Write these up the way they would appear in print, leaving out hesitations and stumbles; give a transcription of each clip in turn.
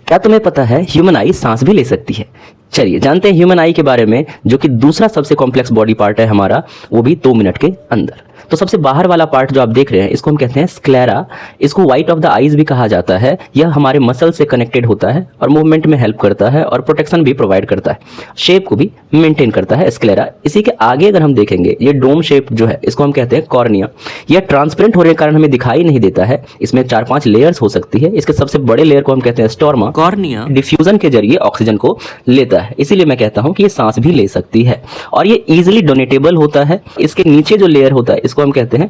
क्या तुम्हें पता है ह्यूमन आई सांस भी ले सकती है? चलिए जानते हैं ह्यूमन आई के बारे में, जो कि दूसरा सबसे कॉम्प्लेक्स बॉडी पार्ट है हमारा, वो भी 2 मिनट के अंदर। तो सबसे बाहर वाला पार्ट जो आप देख रहे हैं, इसको हम कहते हैं स्क्लेरा। इसको व्हाइट ऑफ द आईज भी कहा जाता है। यह हमारे मसल से कनेक्टेड होता है और मूवमेंट में हेल्प करता है और प्रोटेक्शन भी प्रोवाइड करता है, शेप को भी मेंटेन करता है स्क्लेरा। इसी के आगे अगर हम देखेंगे, ये डोम शेप जो है, इसको हम कहते हैं कॉर्निया। यह ट्रांसपेरेंट होने के कारण हमें दिखाई नहीं देता है। इसमें 4-5 लेयर्स हो सकती है। इसके सबसे बड़े लेयर को हम कहते हैं स्टोरमा। कॉर्निया डिफ्यूजन के जरिए ऑक्सीजन को लेता है, इसीलिए मैं कहता हूं कि ये सांस भी ले सकती है और ये इजीली डोनेटेबल होता है। इसके नीचे जो लेयर होता है, इसको हम कहते हैं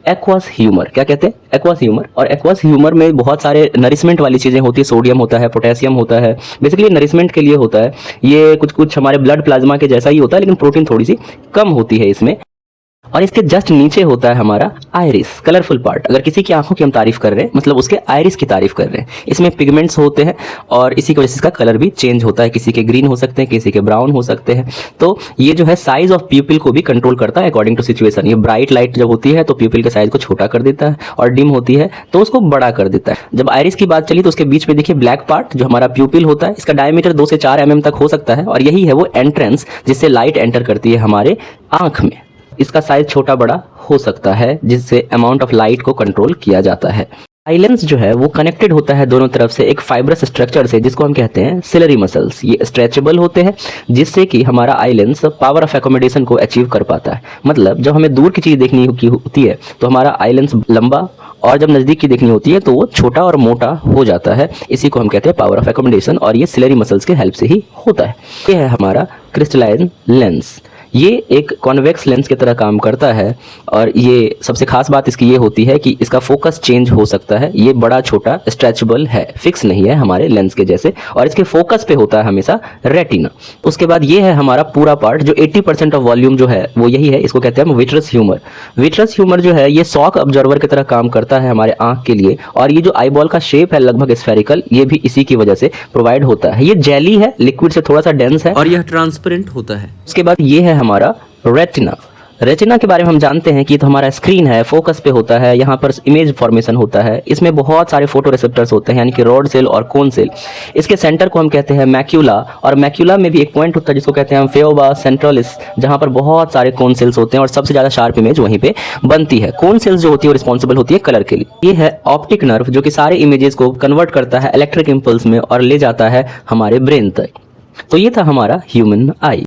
एक्वस ह्यूमर। क्या कहते हैं? Aqueous humour. और एक्वस ह्यूमर में बहुत सारे नरिशमेंट वाली चीजें होती है। सोडियम होता है, पोटेशियम होता है, बेसिकली नरिशमेंट के लिए होता है। ये कुछ हमारे ब्लड प्लाज्मा के जैसा ही होता है, लेकिन प्रोटीन थोड़ी सी कम होती है इसमें। और इसके जस्ट नीचे होता है हमारा आइरिस, कलरफुल पार्ट। अगर किसी की आंखों की हम तारीफ कर रहे हैं, मतलब उसके आइरिस की तारीफ कर रहे हैं। इसमें पिगमेंट्स होते हैं और इसी की वजह से इसका कलर भी चेंज होता है। किसी के ग्रीन हो सकते हैं, किसी के ब्राउन हो सकते हैं। तो ये जो है साइज ऑफ प्यूपिल को भी कंट्रोल करता है अकॉर्डिंग टू सिचुएशन। ये ब्राइट लाइट जब होती है तो प्यूपिल के साइज को छोटा कर देता है, और डिम होती है तो उसको बड़ा कर देता है। जब आइरिस की बात चली तो उसके बीच में देखिए ब्लैक पार्ट जो हमारा प्यूपिल होता है, इसका डायमीटर 2 से 4 mm तक हो सकता है, और यही है वो एंट्रेंस जिससे लाइट एंटर करती है हमारे आंख में। इसका साइज छोटा बड़ा हो सकता है, जिससे अमाउंट ऑफ लाइट को कंट्रोल किया जाता है। आई लेंस जो है वो कनेक्टेड होता है दोनों तरफ से एक फाइब्रस स्ट्रक्चर से, जिसको हम कहते हैं सिलरी मसल्स। ये स्ट्रेचेबल होते हैं, जिससे कि हमारा eye lens power of accommodation को अचीव कर पाता है। मतलब जब हमें दूर की चीज देखनी होती है तो हमारा आई लेंस लंबा, और जब नजदीक की देखनी होती है तो वो छोटा और मोटा हो जाता है। इसी को हम कहते हैं पावर ऑफ एकोमोडेशन, और ये सिलरी मसल्स के हेल्प से ही होता है। ये है हमारा क्रिस्टलाइन लेंस। ये एक कॉन्वेक्स लेंस की तरह काम करता है, और ये सबसे खास बात इसकी ये होती है कि इसका फोकस चेंज हो सकता है। ये बड़ा छोटा स्ट्रेचेबल है, फिक्स नहीं है हमारे लेंस के जैसे, और इसके फोकस पे होता है हमेशा रेटिना। उसके बाद ये है हमारा पूरा पार्ट, जो 80% ऑफ वॉल्यूम जो है वो यही है। इसको कहते हैं हम विट्रस ह्यूमर। विट्रस ह्यूमर जो है ये शॉक ऑब्जर्वर की तरह काम करता है हमारे आंख के लिए, और ये जो आईबॉल का शेप है लगभग स्फेरिकल, ये भी इसी की वजह से प्रोवाइड होता है। ये जेली है, लिक्विड से थोड़ा सा डेंस है, और यह ट्रांसपेरेंट होता है। उसके बाद ये है हमारा रेटिना। रेटिना के बारे में हम जानते हैं कि तो हमारा स्क्रीन है, फोकस पे होता है, यहाँ पर इमेज फॉर्मेशन होता है। इसमें बहुत सारे फोटो रिसेप्टर्स होते हैं, यानी कि रॉड सेल और कोन सेल। इसके सेंटर को हम कहते हैं मैक्यूला, और मैक्यूला में भी एक पॉइंट होता है जिसको कहते हैं हम फेओबा सेंट्रलिस, जहाँ पर बहुत सारे कोन सेल्स होते हैं, और सबसे ज़्यादा शार्प इमेज वहीं पे बनती है। कोन सेल्स जो होती है वो रिस्पॉन्सिबल होती है कलर के लिए। ये है ऑप्टिक नर्व, जो कि सारे इमेजेस को कन्वर्ट करता है इलेक्ट्रिक इंपल्स में और ले जाता है हमारे ब्रेन तक। तो ये था हमारा ह्यूमन आई।